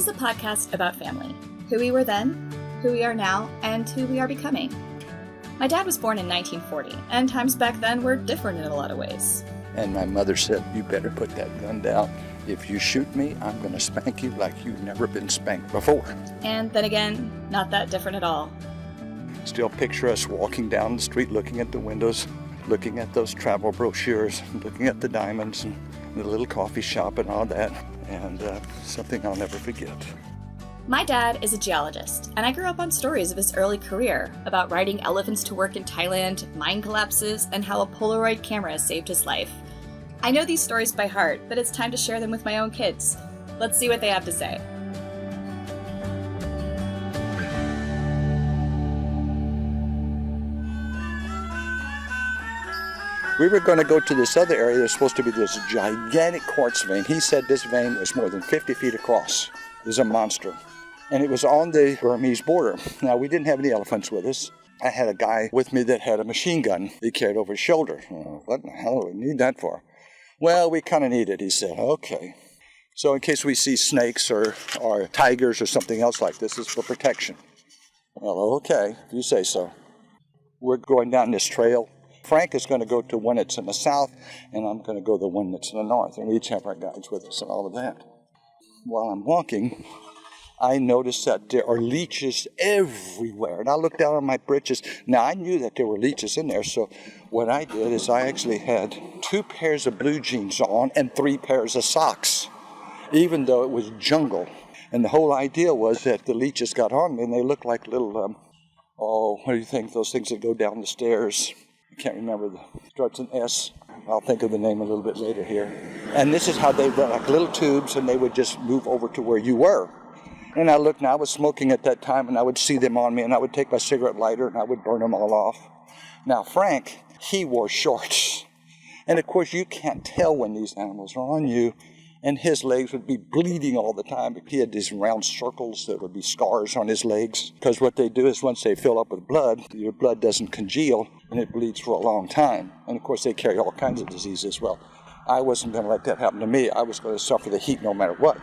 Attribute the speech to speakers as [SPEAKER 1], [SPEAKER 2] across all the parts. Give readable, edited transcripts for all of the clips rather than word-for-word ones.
[SPEAKER 1] is a podcast about family, who we were then, who we are now, and who we are becoming. My dad was born in 1940, and times back then were different in a lot of ways.
[SPEAKER 2] And my mother said, "You better put that gun down. If you shoot me, I'm going to spank you like you've never been spanked before."
[SPEAKER 1] And then again, not that different at all.
[SPEAKER 2] Still picture us walking down the street, looking at the windows, looking at those travel brochures, looking at the diamonds and the little coffee shop and all that, and something I'll never forget.
[SPEAKER 1] My dad is a geologist, and I grew up on stories of his early career about riding elephants to work in Thailand, mine collapses, and how a Polaroid camera saved his life. I know these stories by heart, but it's time to share them with my own kids. Let's see what they have to say.
[SPEAKER 2] We were going to go to this other area. There's supposed to be this gigantic quartz vein. He said this vein was more than 50 feet across. It was a monster. And it was on the Burmese border. Now, we didn't have any elephants with us. I had a guy with me that had a machine gun he carried over his shoulder. What the hell do we need that for? Well, we kind of need it, he said. Okay. So in case we see snakes or tigers or something else like this, it's for protection. Well, okay, if you say so. We're going down this trail. Frank is going to go to one that's in the south, and I'm going to go to the one that's in the north. And we each have our guides with us and all of that. While I'm walking, I noticed that there are leeches everywhere. And I looked down on my britches. Now, I knew that there were leeches in there, so what I did is I actually had 2 pairs of blue jeans on and 3 pairs of socks, even though it was jungle. And the whole idea was that the leeches got on me, and they looked like little, what do you think, those things that go down the stairs? I can't remember, starts an S. I'll think of the name a little bit later here. And this is how they were, like little tubes, and they would just move over to where you were. And I looked, and I was smoking at that time, and I would see them on me, and I would take my cigarette lighter, and I would burn them all off. Now, Frank, he wore shorts. And, of course, you can't tell when these animals are on you, and his legs would be bleeding all the time. He had these round circles that would be scars on his legs, because what they do is once they fill up with blood, your blood doesn't congeal, and it bleeds for a long time. And, of course, they carry all kinds of diseases as well. I wasn't going to let that happen to me. I was going to suffer the heat no matter what.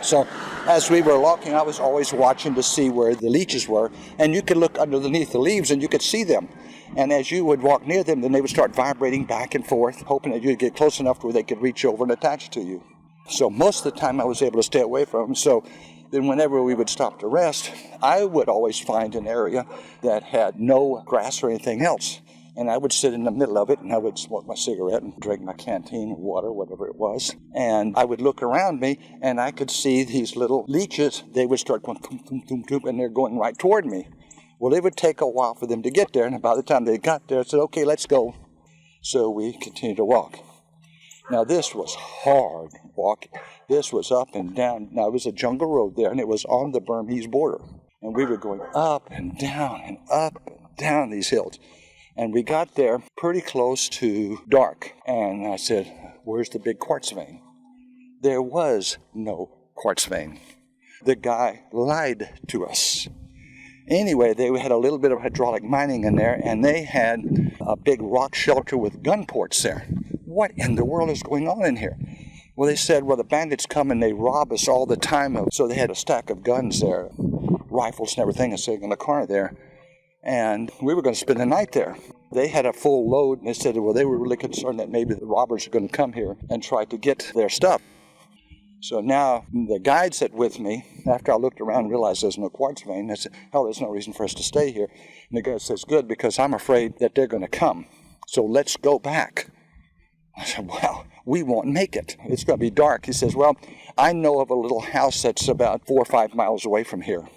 [SPEAKER 2] So as we were walking, I was always watching to see where the leeches were, and you could look underneath the leaves and you could see them. And as you would walk near them, then they would start vibrating back and forth, hoping that you'd get close enough where they could reach over and attach to you. So most of the time I was able to stay away from them. So then whenever we would stop to rest, I would always find an area that had no grass or anything else. And I would sit in the middle of it, and I would smoke my cigarette and drink my canteen of water, whatever it was. And I would look around me, and I could see these little leeches. They would start going, boom, boom, boom, boom, and they're going right toward me. Well, it would take a while for them to get there, and by the time they got there, I said, okay, let's go. So we continued to walk. Now, this was hard walking. This was up and down. Now, it was a jungle road there, and it was on the Burmese border. And we were going up and down these hills. And we got there pretty close to dark. And I said, where's the big quartz vein? There was no quartz vein. The guy lied to us. Anyway, they had a little bit of hydraulic mining in there, and they had a big rock shelter with gun ports there. What in the world is going on in here? Well, they said, well, the bandits come and they rob us all the time. So they had a stack of guns there, rifles and everything, sitting in the corner there. And we were going to spend the night there. They had a full load, and they said, well, they were really concerned that maybe the robbers are going to come here and try to get their stuff. So now the guides that with me, after I looked around and realized there's no quartz vein, I said, hell, there's no reason for us to stay here. And the guy says, good, because I'm afraid that they're going to come. So let's go back. I said, well, we won't make it. It's going to be dark. He says, well, I know of a little house that's about 4 or 5 miles away from here.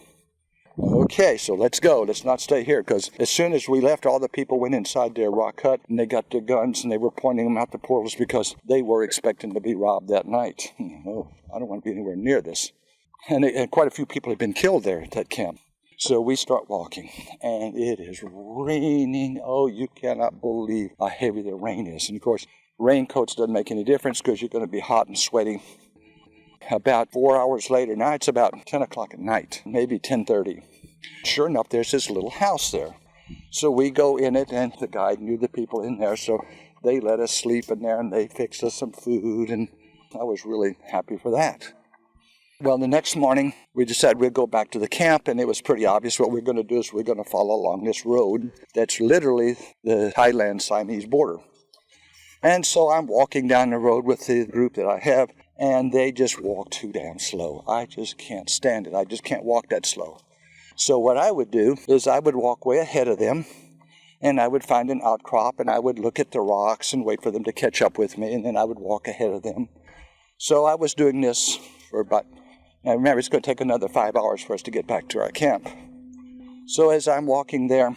[SPEAKER 2] Okay, so let's go. Let's not stay here, because as soon as we left, all the people went inside their rock hut, and they got their guns, and they were pointing them out the portals because they were expecting to be robbed that night. Oh, I don't want to be anywhere near this. And quite a few people had been killed there at that camp. So we start walking, and it is raining. Oh, you cannot believe how heavy the rain is. And, of course, raincoats doesn't make any difference because you're going to be hot and sweaty. About 4 hours later, now it's about 10 o'clock at night, maybe 10:30. Sure enough, there's this little house there. So we go in it, and the guide knew the people in there, so they let us sleep in there, and they fixed us some food, and I was really happy for that. Well, the next morning, we decided we'd go back to the camp, and it was pretty obvious what we're going to do is we're going to follow along this road that's literally the Thailand-Siamese border. And so I'm walking down the road with the group that I have, and they just walk too damn slow. I just can't stand it. I just can't walk that slow. So what I would do is I would walk way ahead of them, and I would find an outcrop, and I would look at the rocks and wait for them to catch up with me, and then I would walk ahead of them. So I was doing this for about, now remember, it's going to take another 5 hours for us to get back to our camp. So as I'm walking there,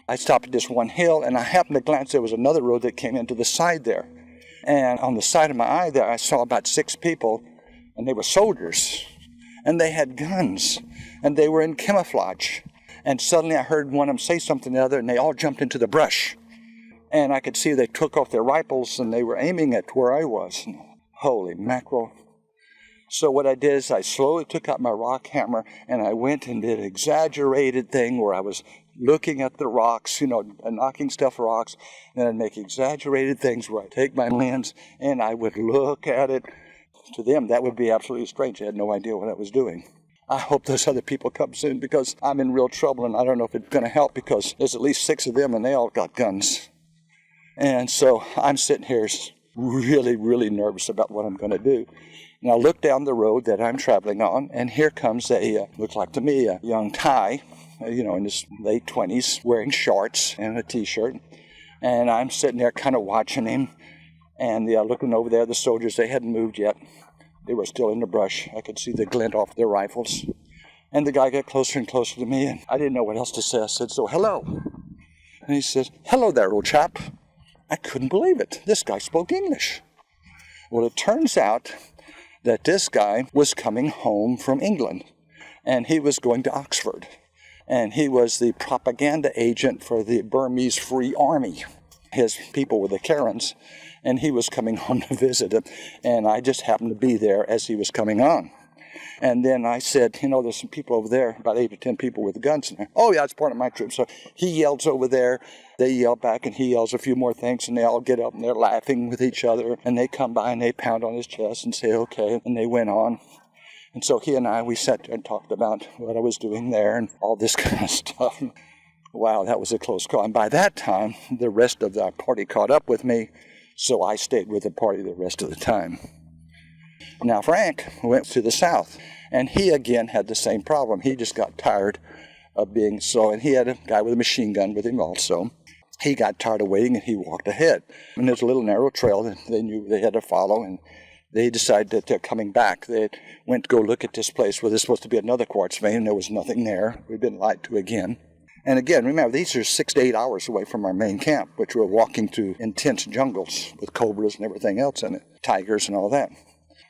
[SPEAKER 2] I stopped at this one hill, and I happened to glance. There was another road that came into the side there. And on the side of my eye there, I saw about 6 people, and they were soldiers. And they had guns, and they were in camouflage. And suddenly I heard one of them say something to the other, and they all jumped into the brush. And I could see they took off their rifles, and they were aiming at where I was. Holy mackerel. So what I did is I slowly took out my rock hammer, and I went and did an exaggerated thing where I was looking at the rocks, knocking stuff rocks, and I'd make exaggerated things where I'd take my lens and I would look at it. To them, that would be absolutely strange. They had no idea what I was doing. I hope those other people come soon because I'm in real trouble, and I don't know if it's going to help because there's at least 6 of them, and they all got guns. And so I'm sitting here really, really nervous about what I'm going to do. And I look down the road that I'm traveling on, and here comes looks like to me, a young Thai, in his late 20s, wearing shorts and a T-shirt. And I'm sitting there kind of watching him, and looking over there, the soldiers, they hadn't moved yet. They were still in the brush. I could see the glint off their rifles. And the guy got closer and closer to me, and I didn't know what else to say. I said, "So, hello." And he said, "Hello there, old chap." I couldn't believe it. This guy spoke English. Well, it turns out that this guy was coming home from England, and he was going to Oxford. And he was the propaganda agent for the Burmese Free Army. His people were the Karens, and he was coming home to visit him. And I just happened to be there as he was coming on. And then I said, there's some people over there, about 8 or 10 people with guns in there. "Oh, yeah, it's part of my troop." So he yells over there, they yell back, and he yells a few more things, and they all get up, and they're laughing with each other, and they come by, and they pound on his chest and say, "Okay," and they went on. And so he and I, we sat there and talked about what I was doing there and all this kind of stuff. Wow, that was a close call. And by that time, the rest of the party caught up with me, so I stayed with the party the rest of the time. Now, Frank went to the south, and he again had the same problem. He just got tired of being so, and he had a guy with a machine gun with him also. He got tired of waiting, and he walked ahead. And there's a little narrow trail that they knew they had to follow, and they decided that they're coming back. They went to go look at this place where there's supposed to be another quartz vein, and there was nothing there. We've been lied to again. And again, remember, these are 6 to 8 hours away from our main camp, which we're walking through intense jungles with cobras and everything else in it, tigers and all that.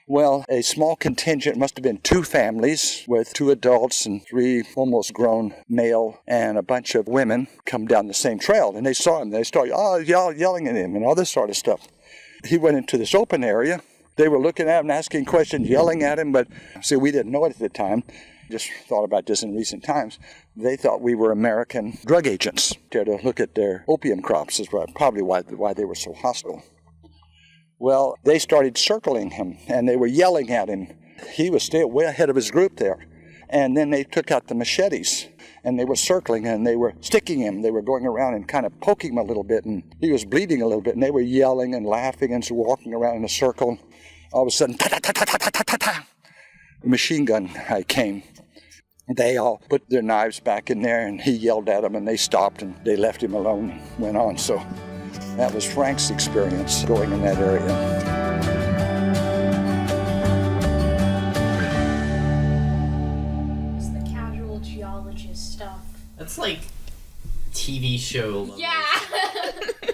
[SPEAKER 2] Well, a small contingent, must have been 2 families with 2 adults and 3 almost grown male and a bunch of women come down the same trail. And they saw him. They started yelling at him and all this sort of stuff. He went into this open area. They were looking at him, asking questions, yelling at him, but see, we didn't know it at the time. Just thought about this in recent times. They thought we were American drug agents there to look at their opium crops, is probably why they were so hostile. Well, they started circling him, and they were yelling at him. He was still way ahead of his group there. And then they took out the machetes, and they were circling, and they were sticking him. They were going around and kind of poking him a little bit, and he was bleeding a little bit, and they were yelling and laughing and so walking around in a circle. All of a sudden, ta-ta-ta-ta-ta-ta-ta, the machine gun guy came. They all put their knives back in there, and he yelled at them, and they stopped, and they left him alone and went on. So that was Frank's experience going in that area.
[SPEAKER 3] It's the casual geologist stuff.
[SPEAKER 4] That's like TV show level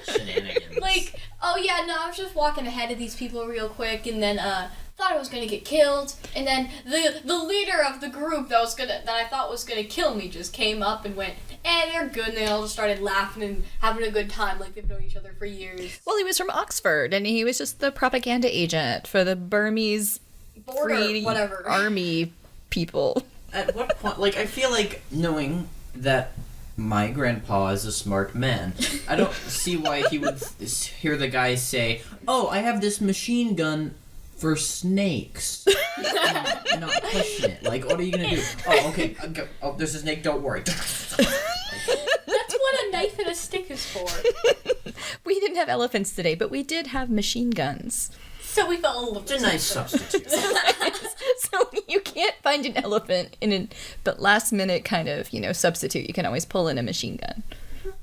[SPEAKER 4] shenanigans.
[SPEAKER 3] Like, oh yeah, no, I was just walking ahead of these people real quick, and then thought I was gonna get killed, and then the leader of the group that I thought was gonna kill me just came up and went, they're good, and they all just started laughing and having a good time like they've known each other for years.
[SPEAKER 1] Well, he was from Oxford, and he was just the propaganda agent for the Burmese
[SPEAKER 3] Border, whatever.
[SPEAKER 1] Army people.
[SPEAKER 4] At what point, I feel like knowing that my grandpa is a smart man, I don't see why he would hear the guy say, "Oh, I have this machine gun for snakes." I'm not pushing it. Like, what are you gonna do? Oh, okay. Oh, there's a snake. Don't worry.
[SPEAKER 3] That's what a knife and a stick is for.
[SPEAKER 1] We didn't have elephants today, but we did have machine guns.
[SPEAKER 3] So we felt a little
[SPEAKER 4] It's a nice substitute.
[SPEAKER 1] So you can't find an elephant but last minute kind of, substitute. You can always pull in a machine gun.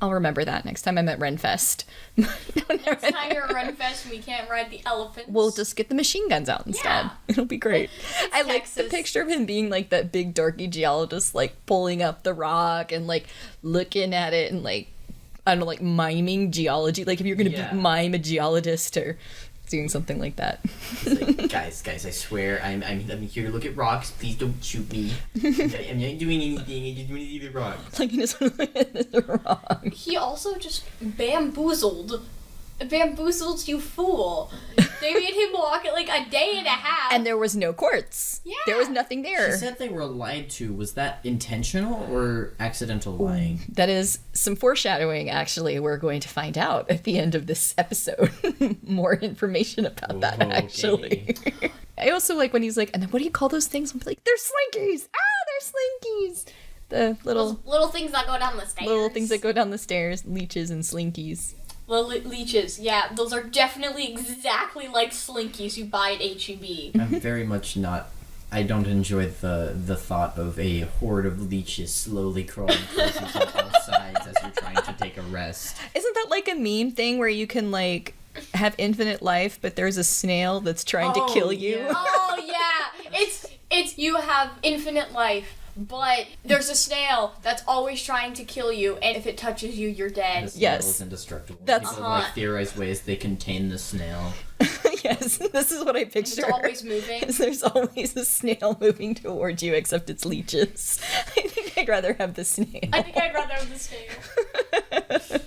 [SPEAKER 1] I'll remember that next time I'm at Renfest.
[SPEAKER 3] Next time you're at Renfest and we can't ride the elephants.
[SPEAKER 1] We'll just get the machine guns out instead.
[SPEAKER 3] Yeah.
[SPEAKER 1] It'll be great. I like the
[SPEAKER 3] Texas.
[SPEAKER 1] picture of him being like that big dorky geologist, like pulling up the rock and like looking at it and like, I don't know, like miming geology. Like if you're going to mime a geologist or doing something like that.
[SPEAKER 4] It's like, guys, I swear, I'm here to look at rocks. Please don't shoot me. I'm not doing anything. I just want to see the rocks.
[SPEAKER 1] Like, just look at the rock.
[SPEAKER 3] He also just bamboozled you, fool. They made him walk it like a day and a half.
[SPEAKER 1] And there was no quartz.
[SPEAKER 3] Yeah.
[SPEAKER 1] There was nothing there.
[SPEAKER 4] She said they were lied to. Was that intentional or accidental lying?
[SPEAKER 1] That is some foreshadowing, actually. We're going to find out at the end of this episode. More information about that,
[SPEAKER 4] Okay.
[SPEAKER 1] actually. I also like when he's like, and then what do you call those things? I'm like, they're slinkies! They're slinkies! The
[SPEAKER 3] little things that go down the stairs.
[SPEAKER 1] little things that go down the stairs, leeches and slinkies.
[SPEAKER 3] Little leeches, yeah. Those are definitely exactly like slinkies you buy at H-E-B.
[SPEAKER 4] I'm very much not. I don't enjoy the thought of a horde of leeches slowly crawling towards you on all sides as you're trying to take a rest.
[SPEAKER 1] Isn't that like a meme thing where you can, like, have infinite life, but there's a snail that's trying to kill you?
[SPEAKER 4] Yeah.
[SPEAKER 3] Oh, yeah. It's you have infinite life, but there's a snail that's always trying to kill you, and if it touches you, you're
[SPEAKER 4] The
[SPEAKER 3] dead.
[SPEAKER 4] snail
[SPEAKER 1] Yes.
[SPEAKER 4] is indestructible.
[SPEAKER 1] That's-
[SPEAKER 4] People have, like, theorized ways they contain the snail.
[SPEAKER 1] Yes, this is what I picture.
[SPEAKER 3] It's always moving.
[SPEAKER 1] There's always a snail moving towards you, except it's leeches. I think I'd rather have the snail.
[SPEAKER 3] I think I'd rather have the snail.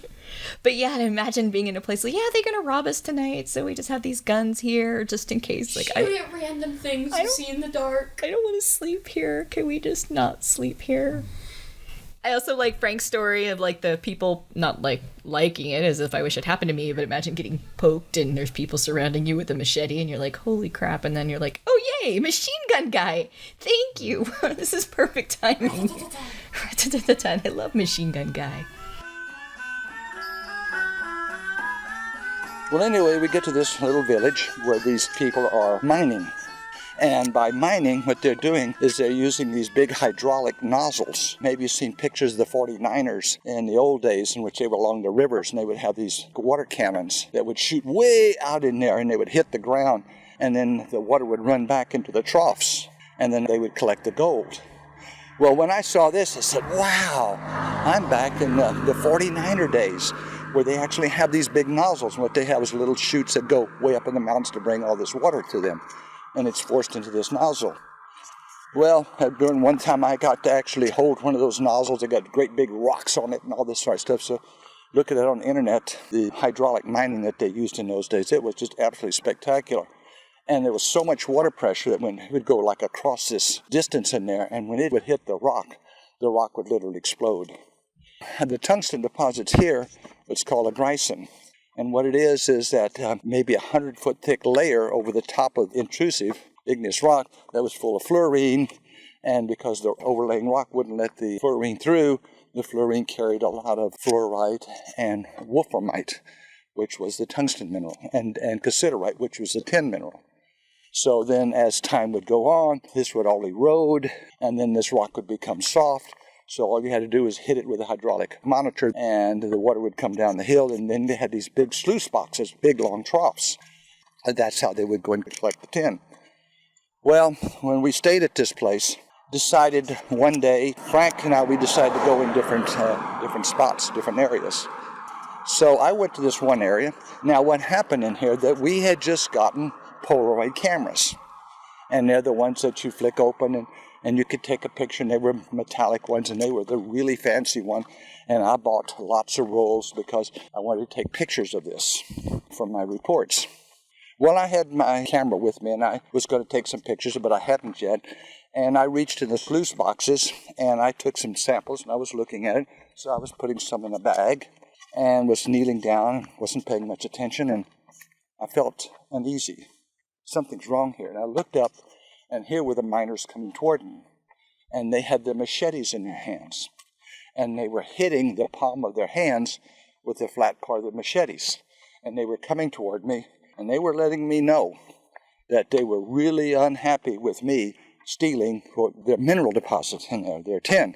[SPEAKER 1] But yeah, and imagine being in a place like, yeah, they're gonna rob us tonight, so we just have these guns here just in case. Like,
[SPEAKER 3] Shoot at random things
[SPEAKER 1] I
[SPEAKER 3] you
[SPEAKER 1] don't-
[SPEAKER 3] see in the dark.
[SPEAKER 1] I don't want to sleep here. Can we just not sleep here? I also like Frank's story of like the people not like liking it as if I wish it happened to me, but imagine getting poked and there's people surrounding you with a machete and you're like, holy crap, and then you're like, oh yay, machine gun guy. Thank you. This is perfect timing. I love machine gun guy.
[SPEAKER 2] Well, anyway, we get to this little village where these people are mining. And by mining, what they're doing is they're using these big hydraulic nozzles. Maybe you've seen pictures of the 49ers in the old days in which they were along the rivers and they would have these water cannons that would shoot way out in there and they would hit the ground and then the water would run back into the troughs and then they would collect the gold. Well, when I saw this, I said, wow, I'm back in the 49er days where they actually have these big nozzles. And what they have is little chutes that go way up in the mountains to bring all this water to them. And it's forced into this nozzle. Well, during one time I got to actually hold one of those nozzles. They got great big rocks on it and all this sort of stuff. So look at it on the internet, the hydraulic mining that they used in those days. It was just absolutely spectacular. And there was so much water pressure that when it would go like across this distance in there, and when it would hit the rock would literally explode. And the tungsten deposits here, it's called a gryson. And what it is that maybe 100-foot thick layer over the top of intrusive igneous rock that was full of fluorine. And because the overlaying rock wouldn't let the fluorine through, the fluorine carried a lot of fluorite and wolframite, which was the tungsten mineral, and cassiterite, which was the tin mineral. So then as time would go on, this would all erode, and then this rock would become soft. So all you had to do was hit it with a hydraulic monitor, and the water would come down the hill, and then they had these big sluice boxes, big long troughs. And that's how they would go and collect the tin. Well, when we stayed at this place, decided one day, Frank and I, we decided to go in different spots, different areas. So I went to this one area. Now what happened in here, that we had just gotten Polaroid cameras. And they're the ones that you flick open and you could take a picture, and they were metallic ones, and they were the really fancy one. And I bought lots of rolls because I wanted to take pictures of this for my reports. Well, I had my camera with me, and I was going to take some pictures, but I hadn't yet. And I reached in the sluice boxes, and I took some samples, and I was looking at it. So I was putting some in a bag, and was kneeling down, and wasn't paying much attention, and I felt uneasy. Something's wrong here. And I looked up, And here were the miners coming toward me. And they had their machetes in their hands. And they were hitting the palm of their hands with the flat part of the machetes. And they were coming toward me, and they were letting me know that they were really unhappy with me stealing their mineral deposits in there, their tin.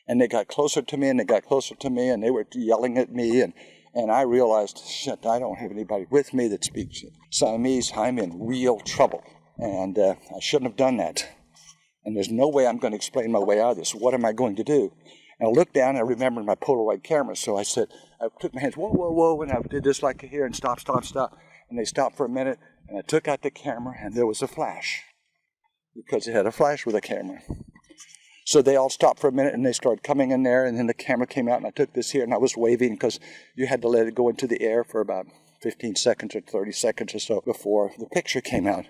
[SPEAKER 2] And they got closer to me, and they got closer to me, and they were yelling at me, and I realized, shit, I don't have anybody with me that speaks Siamese. I'm in real trouble, and I shouldn't have done that. And there's no way I'm going to explain my way out of this. What am I going to do? And I looked down, and I remembered my Polaroid camera, so I said, I took my hands, whoa, whoa, whoa, and I did this like here, and stop, stop, stop. And they stopped for a minute, and I took out the camera, and there was a flash, because it had a flash with a camera. So they all stopped for a minute, and they started coming in there, and then the camera came out, and I took this here, and I was waving, because you had to let it go into the air for about 15 seconds or 30 seconds or so before the picture came out.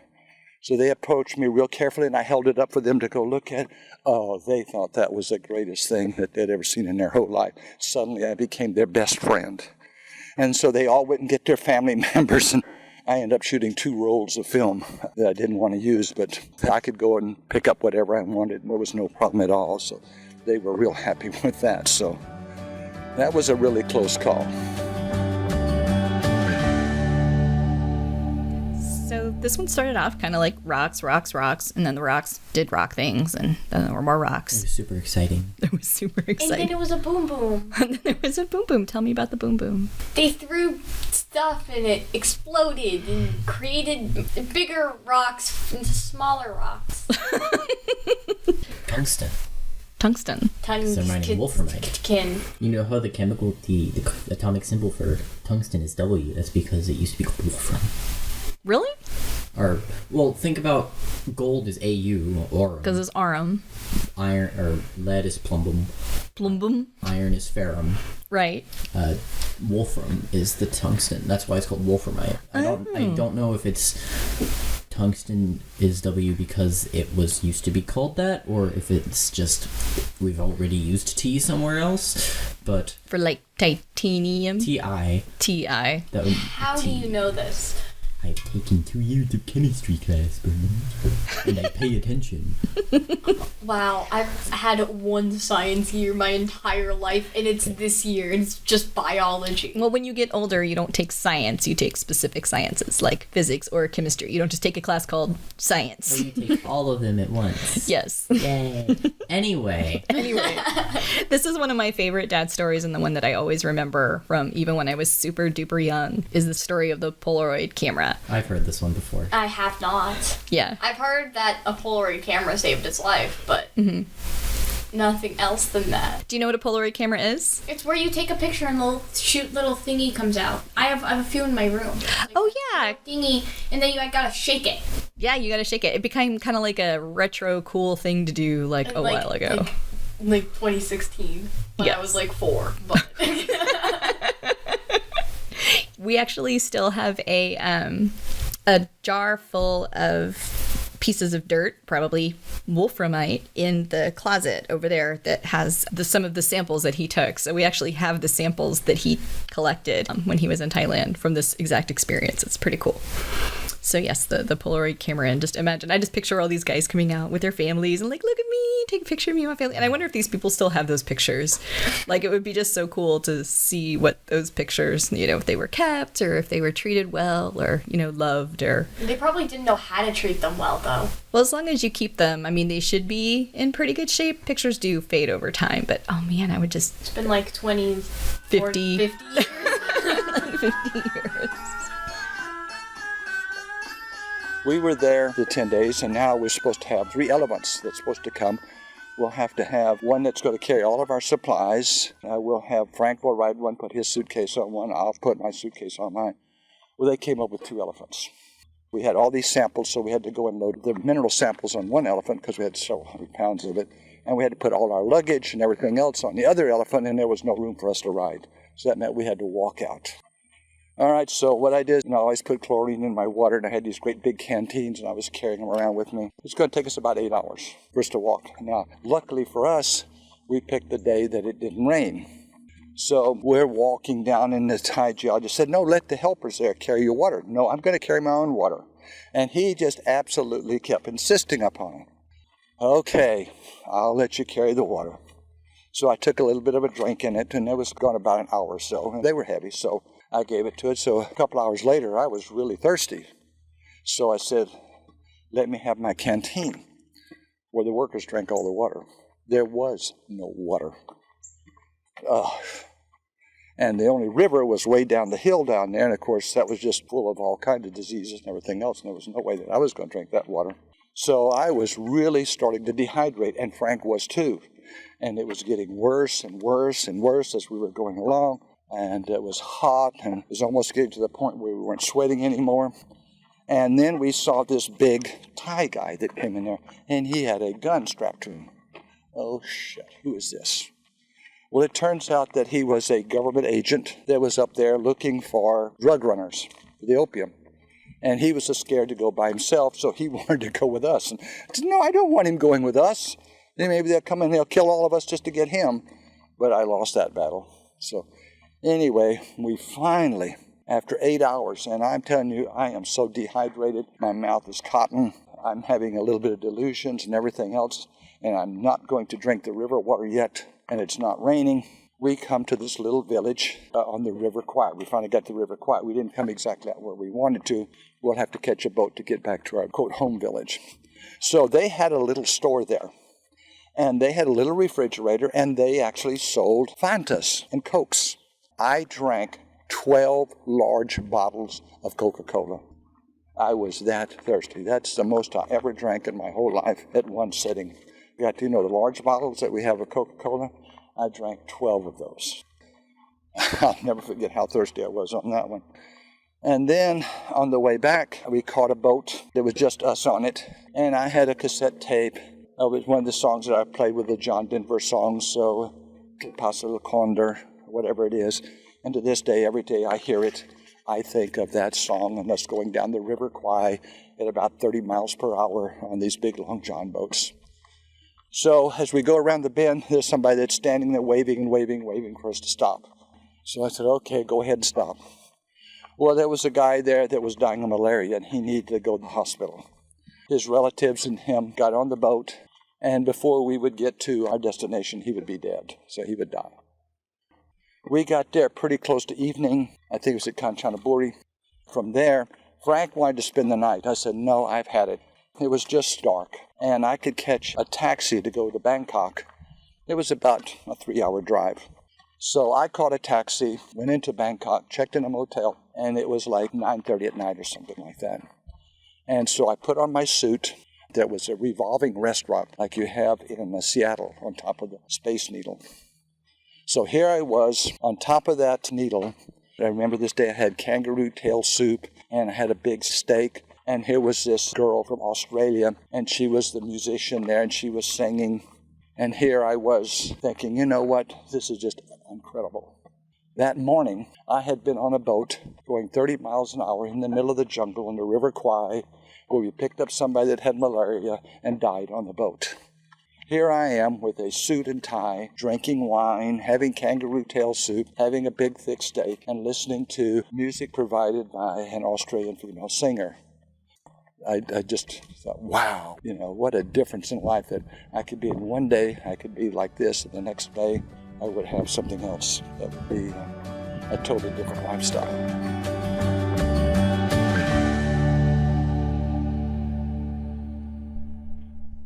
[SPEAKER 2] So they approached me real carefully, and I held it up for them to go look at. Oh, they thought that was the greatest thing that they'd ever seen in their whole life. Suddenly, I became their best friend. And so they all went and get their family members, and I ended up shooting 2 rolls of film that I didn't want to use, but I could go and pick up whatever I wanted. There was no problem at all, so they were real happy with that. So that was a really close call.
[SPEAKER 1] So this one started off kind of like rocks, rocks, rocks, and then the rocks did rock things, and then there were more
[SPEAKER 4] It
[SPEAKER 1] rocks.
[SPEAKER 4] was super exciting.
[SPEAKER 1] It was super
[SPEAKER 3] And
[SPEAKER 1] exciting.
[SPEAKER 3] then it was a boom boom.
[SPEAKER 1] And then there was a boom boom. Tell me about the boom boom.
[SPEAKER 3] They threw stuff and it exploded and created bigger rocks into smaller rocks.
[SPEAKER 4] Tungsten.
[SPEAKER 1] Tungsten.
[SPEAKER 3] Tons
[SPEAKER 4] They're mining wolframite. You know how the atomic symbol for tungsten is W? That's because it used to be called wolfram.
[SPEAKER 1] Really?
[SPEAKER 4] Or, well, think about gold is AU, or
[SPEAKER 1] Because it's arum.
[SPEAKER 4] iron, or lead is plumbum,
[SPEAKER 1] Plumbum.
[SPEAKER 4] iron is ferrum,
[SPEAKER 1] Right.
[SPEAKER 4] wolfram is the tungsten. That's why it's called wolframite. I don't know if it's tungsten is W because it was used to be called that, or if it's just we've already used T somewhere else. But
[SPEAKER 1] For like titanium.
[SPEAKER 4] TI.
[SPEAKER 1] TI.
[SPEAKER 4] That would
[SPEAKER 3] How do you know this?
[SPEAKER 4] I've taken 2 years of chemistry class, Bernard, and I pay attention.
[SPEAKER 3] Wow, I've had 1 science year my entire life, and it's this year, and it's just biology.
[SPEAKER 1] Well, when you get older, you don't take science. You take specific sciences like physics or chemistry. You don't just take a class called science.
[SPEAKER 4] So you take all of them at once.
[SPEAKER 1] Yes.
[SPEAKER 4] Yay. Anyway.
[SPEAKER 1] Anyway, this is one of my favorite dad stories, and the one that I always remember from even when I was super duper young is the story of the Polaroid camera.
[SPEAKER 4] I've heard this one before.
[SPEAKER 3] I have not.
[SPEAKER 1] Yeah.
[SPEAKER 3] I've heard that a Polaroid camera saved its life, but nothing else than that.
[SPEAKER 1] Do you know what a Polaroid camera is?
[SPEAKER 3] It's where you take a picture and the little thingy comes out. I have a few in my room. Like,
[SPEAKER 1] Oh, yeah.
[SPEAKER 3] thingy, and then I gotta shake it.
[SPEAKER 1] Yeah, you gotta shake it. It became kind of like a retro cool thing to do like a while ago.
[SPEAKER 3] Like 2016, when
[SPEAKER 1] Yes.
[SPEAKER 3] I was like 4. But
[SPEAKER 1] We actually still have a jar full of pieces of dirt, probably wolframite, in the closet over there that has some of the samples that he took. So we actually have the samples that he collected when he was in Thailand from this exact experience. It's pretty cool. So yes, the Polaroid camera, and just imagine, I just picture all these guys coming out with their families and like, look at me, take a picture of me and my family. And I wonder if these people still have those pictures. Like, it would be just so cool to see what those pictures, if they were kept or if they were treated well or, loved or...
[SPEAKER 3] they probably didn't know how to treat them well, though.
[SPEAKER 1] Well, as long as you keep them, I mean, they should be in pretty good shape. Pictures do fade over time, but oh man, I would just...
[SPEAKER 3] It's been like 20,
[SPEAKER 1] 50
[SPEAKER 3] years.
[SPEAKER 1] 50 years.
[SPEAKER 2] We were there the 10 days, and now we're supposed to have 3 elephants that's supposed to come. We'll have to have one that's going to carry all of our supplies. We'll have Frank will ride one, put his suitcase on one. I'll put my suitcase on mine. Well, they came up with 2 elephants. We had all these samples, so we had to go and load the mineral samples on one elephant because we had several hundred pounds of it. And we had to put all our luggage and everything else on the other elephant, and there was no room for us to ride. So that meant we had to walk out. All right, so what I did, I always put chlorine in my water, and I had these great big canteens, and I was carrying them around with me. It's going to take us about 8 hours for us to walk. Now, luckily for us, we picked the day that it didn't rain. So we're walking down, and the Thai geologist said, no, let the helpers there carry your water. No, I'm going to carry my own water. And he just absolutely kept insisting upon it. Okay, I'll let you carry the water. So I took a little bit of a drink in it, and it was gone about an hour or so. And they were heavy, so I gave it to it. So a couple hours later, I was really thirsty. So I said, let me have my canteen, where the workers drank all the water. There was no water. And the only river was way down the hill down there, and of course that was just full of all kinds of diseases and everything else, and there was no way that I was going to drink that water. So I was really starting to dehydrate, and Frank was too. And it was getting worse and worse and worse as we were going along, and it was hot, and it was almost getting to the point where we weren't sweating anymore. And then we saw this big Thai guy that came in there, and he had a gun strapped to him. Oh, shit, who is this? Well, it turns out that he was a government agent that was up there looking for drug runners for the opium. And he was so scared to go by himself, so he wanted to go with us. And I said, no, I don't want him going with us. Then maybe they'll come and they'll kill all of us just to get him. But I lost that battle. So anyway, we finally, after 8 hours, and I'm telling you, I am so dehydrated. My mouth is cotton. I'm having a little bit of delusions and everything else. And I'm not going to drink the river water yet. And it's not raining. We come to this little village on the River Kwai. We finally got to the River Kwai. We didn't come exactly where we wanted to. We'll have to catch a boat to get back to our, quote, home village. So they had a little store there. And they had a little refrigerator, and they actually sold Fantas and Cokes. I drank 12 large bottles of Coca-Cola. I was that thirsty. That's the most I ever drank in my whole life at one sitting. You got to know the large bottles that we have of Coca-Cola? I drank 12 of those. I'll never forget how thirsty I was on that one. And then on the way back, we caught a boat. There was just us on it. And I had a cassette tape. It was one of the songs that I played with the John Denver songs, so Pasa La Condor, whatever it is. And to this day, every day I hear it, I think of that song and us going down the River Kwai at about 30 miles per hour on these big long john boats. So as we go around the bend, there's somebody that's standing there waving and waving, waving for us to stop. So I said, okay, go ahead and stop. Well, there was a guy there that was dying of malaria, and he needed to go to the hospital. His relatives and him got on the boat, and before we would get to our destination, he would be dead, so he would die. We got there pretty close to evening. I think it was at Kanchanaburi. From there, Frank wanted to spend the night. I said, no, I've had it. It was just dark, and I could catch a taxi to go to Bangkok. It was about a 3-hour drive. So I caught a taxi, went into Bangkok, checked in a motel, and it was like 9:30 at night or something like that. And so I put on my suit. There was a revolving restaurant like you have in Seattle on top of the Space Needle. So here I was on top of that needle. I remember this day I had kangaroo tail soup, and I had a big steak. And here was this girl from Australia, and she was the musician there, and she was singing. And here I was thinking, you know what, this is just incredible. That morning, I had been on a boat going 30 miles an hour in the middle of the jungle in the River Kwai, where we picked up somebody that had malaria and died on the boat. Here I am with a suit and tie, drinking wine, having kangaroo tail soup, having a big thick steak, and listening to music provided by an Australian female singer. I just thought, wow, you know, what a difference in life that I could be in one day, I could be like this, and the next day I would have something else that would be a totally different lifestyle.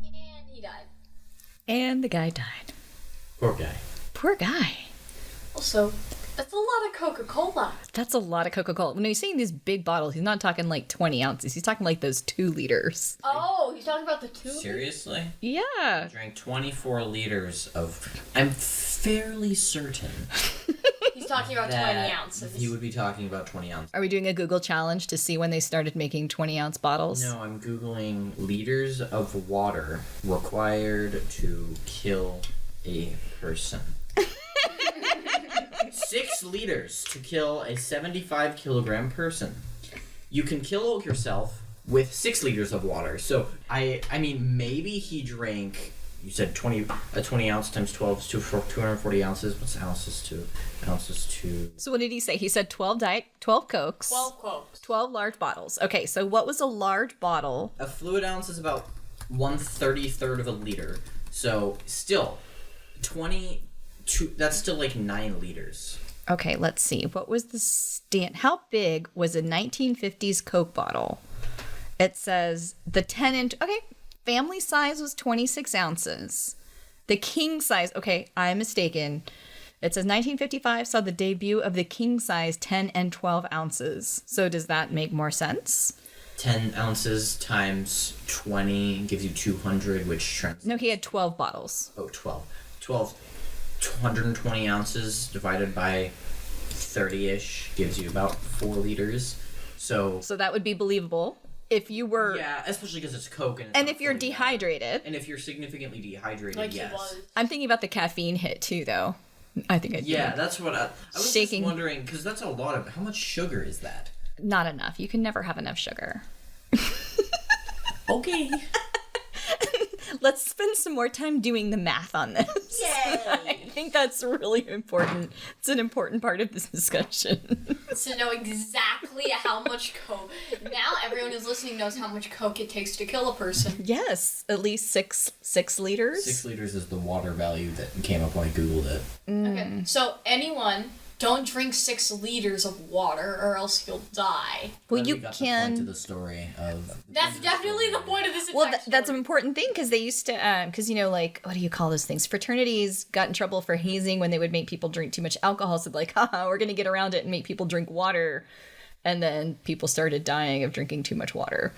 [SPEAKER 3] And he died.
[SPEAKER 1] And the guy died.
[SPEAKER 4] Poor guy.
[SPEAKER 1] Poor guy.
[SPEAKER 3] Also, that's a lot of Coca-Cola.
[SPEAKER 1] That's a lot of Coca-Cola. When he's saying these big bottles, he's not talking like 20 ounces. He's talking like those 2 liters.
[SPEAKER 3] Oh, he's talking about the 2?
[SPEAKER 4] Seriously?
[SPEAKER 1] Yeah.
[SPEAKER 4] I drank 24 liters of... I'm fairly certain
[SPEAKER 3] He's talking about 20
[SPEAKER 4] that
[SPEAKER 3] ounces.
[SPEAKER 4] he would be talking about 20 ounces.
[SPEAKER 1] Are we doing a Google challenge to see when they started making 20-ounce bottles?
[SPEAKER 4] No, I'm Googling liters of water required to kill a person. 6 liters to kill a 75 kilogram person. You can kill yourself with 6 liters of water. So, I mean, maybe he drank you said 20 ounce times 12 is 240 ounces. What's ounces to?
[SPEAKER 1] So what did he say? He said 12 Cokes.
[SPEAKER 3] 12 Cokes.
[SPEAKER 1] 12 large bottles. Okay, so what was a large bottle?
[SPEAKER 4] A fluid ounce is about 1/33 of a liter. So still, 22. That's still like 9 liters.
[SPEAKER 1] Okay, let's see. What was the how big was a 1950s Coke bottle? It says the 10-inch. Okay, family size was 26 ounces. The king size. Okay, I'm mistaken. It says 1955 saw the debut of the king size 10 and 12 ounces. So does that make more sense?
[SPEAKER 4] 10 ounces times 20 gives you 200, which translates...
[SPEAKER 1] No, he had 12 bottles.
[SPEAKER 4] Oh, 12. 220 ounces divided by 30-ish gives you about 4 liters. So
[SPEAKER 1] that would be believable if you were...
[SPEAKER 4] Yeah, especially because it's Coke.
[SPEAKER 1] And if you're dehydrated.
[SPEAKER 4] And if you're significantly dehydrated,
[SPEAKER 3] Like
[SPEAKER 4] yes.
[SPEAKER 3] he was.
[SPEAKER 1] I'm thinking about the caffeine hit, too, though. I think I'd be
[SPEAKER 4] That's what I was
[SPEAKER 1] shaking.
[SPEAKER 4] just wondering, because that's a lot of... How much sugar is that?
[SPEAKER 1] Not enough. You can never have enough sugar.
[SPEAKER 4] Okay.
[SPEAKER 1] Let's spend some more time doing the math on this.
[SPEAKER 3] Yay!
[SPEAKER 1] I think that's really important. It's an important part of this discussion.
[SPEAKER 3] To know exactly how much Coke. Now everyone who's listening knows how much Coke it takes to kill a person.
[SPEAKER 1] Yes, at least six liters.
[SPEAKER 4] 6 liters is the water value that came up when I Googled it.
[SPEAKER 3] Okay, so anyone, don't drink 6 liters of water or else you'll die.
[SPEAKER 1] Well,
[SPEAKER 4] Glad
[SPEAKER 1] you
[SPEAKER 4] we got
[SPEAKER 1] can.
[SPEAKER 4] the point of the story of...
[SPEAKER 3] That's definitely the point of this
[SPEAKER 1] Well,
[SPEAKER 3] entire
[SPEAKER 1] that's an
[SPEAKER 3] story.
[SPEAKER 1] important thing because they used to, because, like, what do you call those things? Fraternities got in trouble for hazing when they would make people drink too much alcohol. So, like, haha, we're going to get around it and make people drink water. And then people started dying of drinking too much water.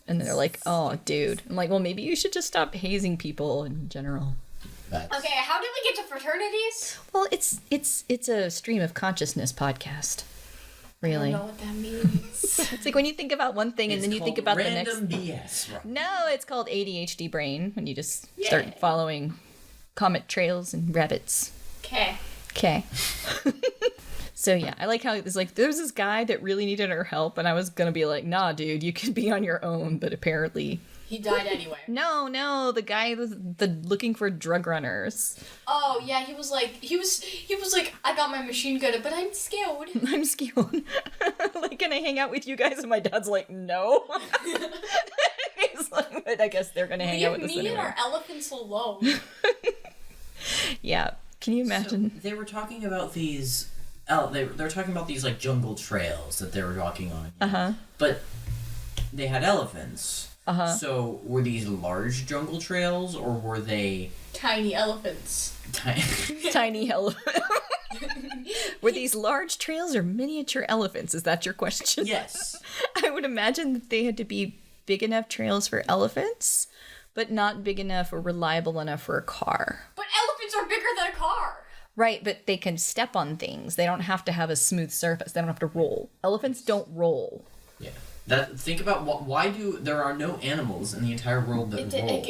[SPEAKER 1] And then they're like, oh, dude. I'm like, well, maybe you should just stop hazing people in general.
[SPEAKER 3] Okay, how did we get to fraternities?
[SPEAKER 1] Well, it's a stream of consciousness podcast.
[SPEAKER 3] I
[SPEAKER 1] Really.
[SPEAKER 3] don't know what that means.
[SPEAKER 1] It's like when you think about one thing and then you think about the next.
[SPEAKER 4] Random BS, right?
[SPEAKER 1] No, it's called ADHD brain when you just start following comet trails and rabbits.
[SPEAKER 3] Okay.
[SPEAKER 1] Okay. So yeah, I like how it's like there's this guy that really needed our help, and I was gonna be like, nah, dude, you could be on your own, but apparently.
[SPEAKER 3] He died anyway.
[SPEAKER 1] No, the guy was looking for drug runners.
[SPEAKER 3] Oh yeah, he was like, I got my machine gun, but I'm scared.
[SPEAKER 1] I'm scared. Like, can I hang out with you guys? And my dad's like, no. He's like, but I guess they're gonna hang out with us
[SPEAKER 3] Me and
[SPEAKER 1] anyway.
[SPEAKER 3] our elephants alone.
[SPEAKER 1] Yeah. Can you imagine?
[SPEAKER 4] So they were talking about these... they were talking about these, like, jungle trails that they were walking on.
[SPEAKER 1] Uh-huh.
[SPEAKER 4] But they had elephants.
[SPEAKER 1] Uh-huh.
[SPEAKER 4] So were these large jungle trails, or were they...
[SPEAKER 3] Tiny elephants.
[SPEAKER 1] Tiny elephant. Were these large trails or miniature elephants? Is that your question?
[SPEAKER 4] Yes.
[SPEAKER 1] I would imagine that they had to be big enough trails for elephants, but not big enough or reliable enough for a car.
[SPEAKER 3] But elephants are bigger than a car.
[SPEAKER 1] Right, but they can step on things. They don't have to have a smooth surface. They don't have to roll. Elephants don't roll.
[SPEAKER 4] Yeah. Think about why there are no animals in the entire world that roll.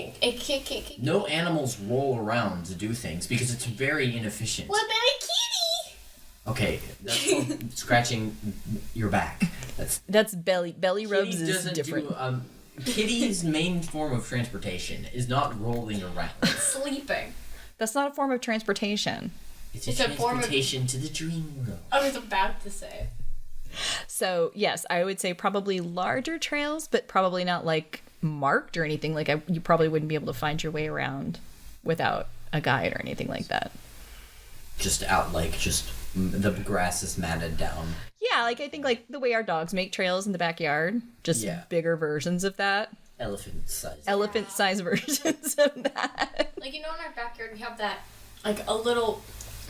[SPEAKER 4] No animals roll around to do things because it's very inefficient.
[SPEAKER 3] What about a kitty?
[SPEAKER 4] Okay, that's called scratching your back.
[SPEAKER 1] That's belly rubs
[SPEAKER 4] Kitty
[SPEAKER 1] is
[SPEAKER 4] doesn't
[SPEAKER 1] different.
[SPEAKER 4] Kitty's main form of transportation is not rolling around.
[SPEAKER 3] Sleeping.
[SPEAKER 1] That's not a form of transportation.
[SPEAKER 4] It's
[SPEAKER 3] It's
[SPEAKER 4] a
[SPEAKER 3] a form of-
[SPEAKER 4] transportation to the dream world.
[SPEAKER 3] I was about to say.
[SPEAKER 1] So, yes, I would say probably larger trails, but probably not like marked or anything. Like you probably wouldn't be able to find your way around without a guide or anything like that.
[SPEAKER 4] Just out, like, the grass is matted down.
[SPEAKER 1] Yeah, like I think like the way our dogs make trails in the backyard, just bigger versions of that. Elephant-sized versions of that.
[SPEAKER 3] Like, in our backyard, we have that, like, a little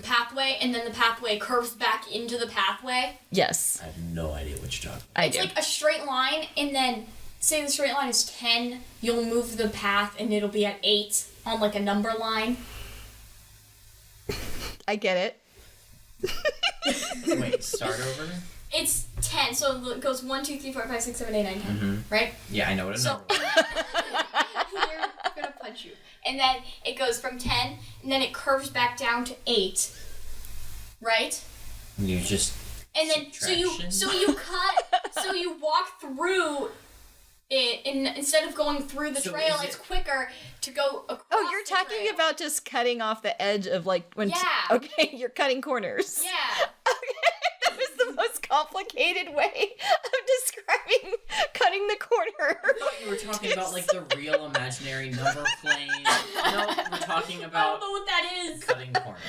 [SPEAKER 3] pathway, and then the pathway curves back into the pathway.
[SPEAKER 1] Yes.
[SPEAKER 4] I have no idea what you're talking
[SPEAKER 1] I
[SPEAKER 3] It's
[SPEAKER 1] do.
[SPEAKER 3] like a straight line, and then, say the straight line is 10, you'll move the path, and it'll be at 8 on, like, a number line.
[SPEAKER 1] I get it.
[SPEAKER 4] about. Wait, start over?
[SPEAKER 3] It's 10, so it goes 1, 2, 3, 4, 5, 6, 7, 8, 9, 10, right?
[SPEAKER 4] Yeah, I know what a
[SPEAKER 3] So,
[SPEAKER 4] number is.
[SPEAKER 3] you're gonna punch you. And then it goes from 10, and then it curves back down to 8, right?
[SPEAKER 4] And you just...
[SPEAKER 3] And then, so you walk through instead of going through the trail, it's quicker to go across.
[SPEAKER 1] Oh, you're
[SPEAKER 3] the
[SPEAKER 1] talking
[SPEAKER 3] trail.
[SPEAKER 1] about just cutting off the edge of like when.
[SPEAKER 3] Yeah.
[SPEAKER 1] Okay, you're cutting corners.
[SPEAKER 3] Yeah.
[SPEAKER 1] Okay, that was the most complicated way of describing cutting the corner.
[SPEAKER 4] I thought you were talking about like the real imaginary number plane. No, we're talking
[SPEAKER 3] I don't
[SPEAKER 4] about
[SPEAKER 3] know what that is.
[SPEAKER 4] cutting corners.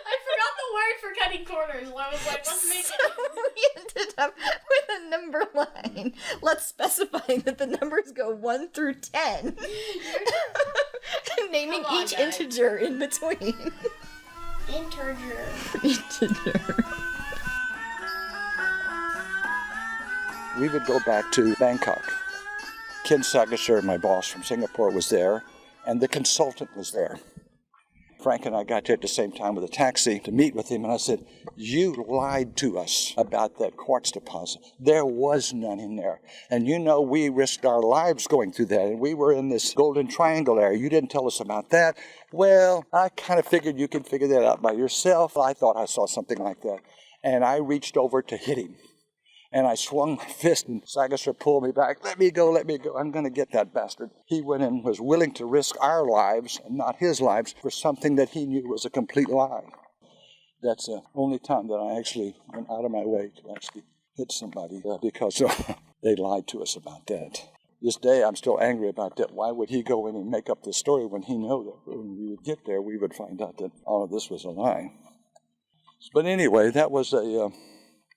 [SPEAKER 3] I forgot the word for cutting corners. I was like, let's make it.
[SPEAKER 1] We ended up with a number line. Let's specify that the numbers go 1 through 10. Naming
[SPEAKER 3] Come on,
[SPEAKER 1] each
[SPEAKER 3] guys.
[SPEAKER 1] integer in between.
[SPEAKER 3] Integer.
[SPEAKER 1] Integer.
[SPEAKER 2] We would go back to Bangkok. Ken Sagasher, my boss from Singapore, was there, and the consultant was there. Frank and I got there at the same time with a taxi to meet with him, and I said, you lied to us about that quartz deposit. There was none in there. And you know we risked our lives going through that, and we were in this Golden Triangle area. You didn't tell us about that. Well, I kind of figured you could figure that out by yourself. I thought I saw something like that. And I reached over to hit him. And I swung my fist, and Sagasher pulled me back. Let me go, let me go. I'm going to get that bastard. He went in and was willing to risk our lives, and not his lives, for something that he knew was a complete lie. That's the only time that I actually went out of my way to actually hit somebody because they lied to us about that. This day, I'm still angry about that. Why would he go in and make up this story when he knew that when we would get there, we would find out that all of this was a lie? But anyway, that was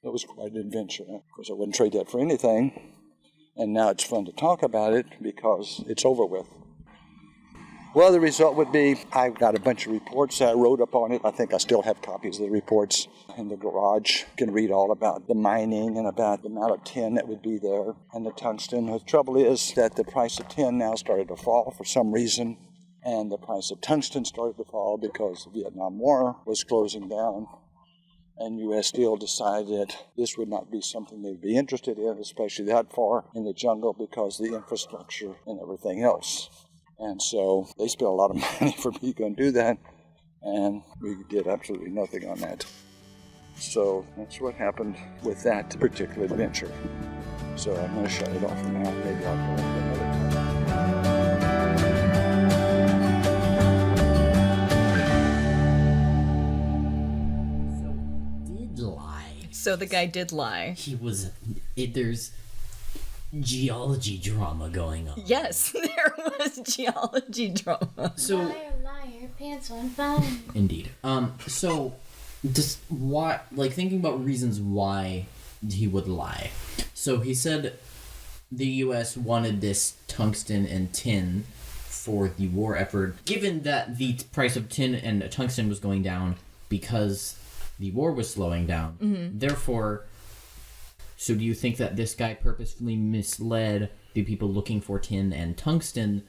[SPEAKER 2] it was quite an adventure. Of course, I wouldn't trade that for anything. And now it's fun to talk about it because it's over with. Well, the result would be I got a bunch of reports. I wrote up on it. I think I still have copies of the reports in the garage. You can read all about the mining and about the amount of tin that would be there and the tungsten. The trouble is that the price of tin now started to fall for some reason. And the price of tungsten started to fall because the Vietnam War was closing down. And U.S. Steel decided that this would not be something they'd be interested in, especially that far in the jungle because of the infrastructure and everything else. And so they spent a lot of money for me to go and do that, and we did absolutely nothing on that. So that's what happened with that particular adventure. So I'm going to shut it off for now. Maybe I'll go another time.
[SPEAKER 1] So the guy did lie.
[SPEAKER 4] There's geology drama going on.
[SPEAKER 1] Yes, there was geology drama.
[SPEAKER 4] So
[SPEAKER 3] Liar, liar, pants on fire.
[SPEAKER 4] indeed. So just why, like, thinking about reasons why he would lie. So he said the U.S. wanted this tungsten and tin for the war effort, given that the price of tin and tungsten was going down because the war was slowing down. Mm-hmm. Therefore, so do you think that this guy purposefully misled the people looking for tin and tungsten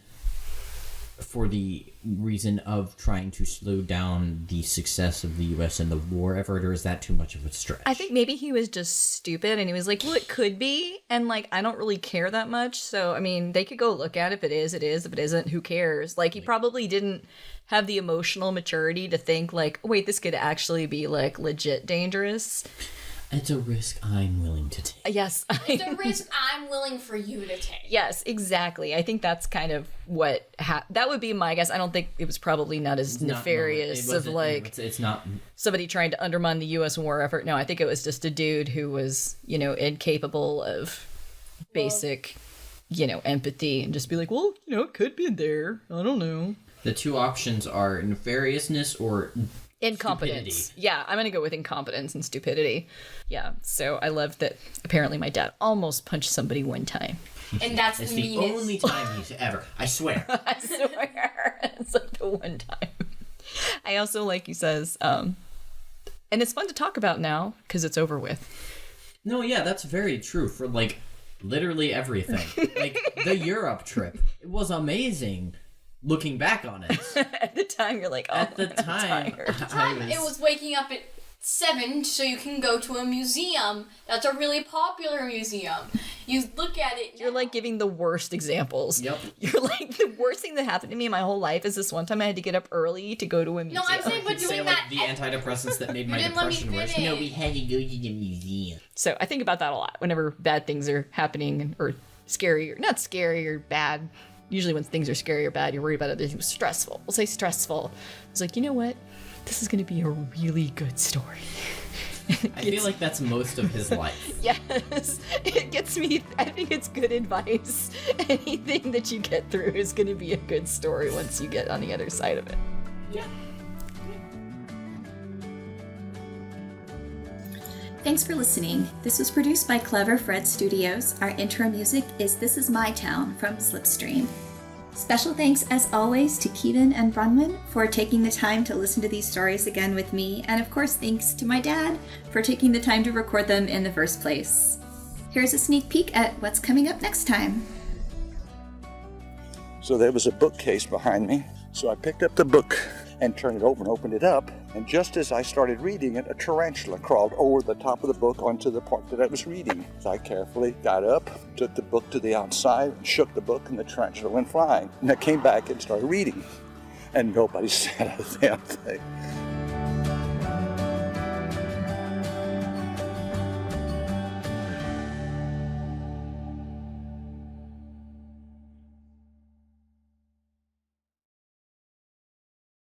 [SPEAKER 4] for the reason of trying to slow down the success of the U.S. in the war effort, or is that too much of a stretch?
[SPEAKER 1] I think maybe he was just stupid and he was like, well, it could be. And like, I don't really care that much. So, I mean, they could go look at it. If it is, it is. If it isn't, who cares? Like, he probably didn't have the emotional maturity to think like, wait, this could actually be like legit dangerous.
[SPEAKER 4] It's a risk I'm willing to take.
[SPEAKER 1] Yes.
[SPEAKER 3] It's a risk I'm willing for you to take.
[SPEAKER 1] Yes, exactly. I think that's kind of what that would be my guess. I don't think it was probably not as nefarious of like
[SPEAKER 4] it's not
[SPEAKER 1] somebody trying to undermine the U.S. war effort. No, I think it was just a dude who was, incapable of basic, empathy and just be like, well, it could be there. I don't know.
[SPEAKER 4] The two options are nefariousness or
[SPEAKER 1] incompetence.
[SPEAKER 4] stupidity.
[SPEAKER 1] Yeah, I'm gonna go with incompetence and stupidity. Yeah, so I love that apparently my dad almost punched somebody one time.
[SPEAKER 3] And that's
[SPEAKER 4] It's
[SPEAKER 3] the
[SPEAKER 4] the
[SPEAKER 3] meanest.
[SPEAKER 4] only time he's ever. I swear.
[SPEAKER 1] I swear. It's like the one time. I also, like he says, and it's fun to talk about now because it's over with.
[SPEAKER 4] No, yeah, that's very true for like literally everything. Like the Europe trip. It was amazing. Looking back on it.
[SPEAKER 1] At the time, you're like, oh,
[SPEAKER 4] At the time,
[SPEAKER 3] It was waking up at 7 so you can go to a museum. That's a really popular museum. You look at it.
[SPEAKER 1] You're like giving the worst examples.
[SPEAKER 4] Yep.
[SPEAKER 1] You're like, the worst thing that happened to me in my whole life is this one time I had to get up early to go to a museum.
[SPEAKER 3] No, I'm saying, but
[SPEAKER 4] Say
[SPEAKER 3] doing
[SPEAKER 4] like
[SPEAKER 3] that.
[SPEAKER 4] the antidepressants that made my
[SPEAKER 3] didn't let me
[SPEAKER 4] depression worse.
[SPEAKER 3] finish.
[SPEAKER 4] No, we had to go to the museum.
[SPEAKER 1] So I think about that a lot whenever bad things are happening or
[SPEAKER 5] scary, not scary or bad. Usually when things are scary or bad, you're worried about other things. Stressful. We'll say stressful. It's like, you know what? This is going to be a really good story.
[SPEAKER 4] I feel like that's most of his life.
[SPEAKER 5] Yes. It gets me, I think it's good advice. Anything that you get through is going to be a good story once you get on the other side of it.
[SPEAKER 3] Yeah.
[SPEAKER 1] Thanks for listening. This was produced by Clever Fred Studios. Our intro music is This Is My Town from Slipstream. Special thanks, as always, to Keevan and Bronwyn for taking the time to listen to these stories again with me, and of course thanks to my dad for taking the time to record them in the first place. Here's a sneak peek at what's coming up next time.
[SPEAKER 2] So there was a bookcase behind me, so I picked up the book and turned it over and opened it up, and just as I started reading it, a tarantula crawled over the top of the book onto the part that I was reading. So I carefully got up, took the book to the outside, shook the book, and the tarantula went flying. And I came back and started reading, and nobody said a damn thing.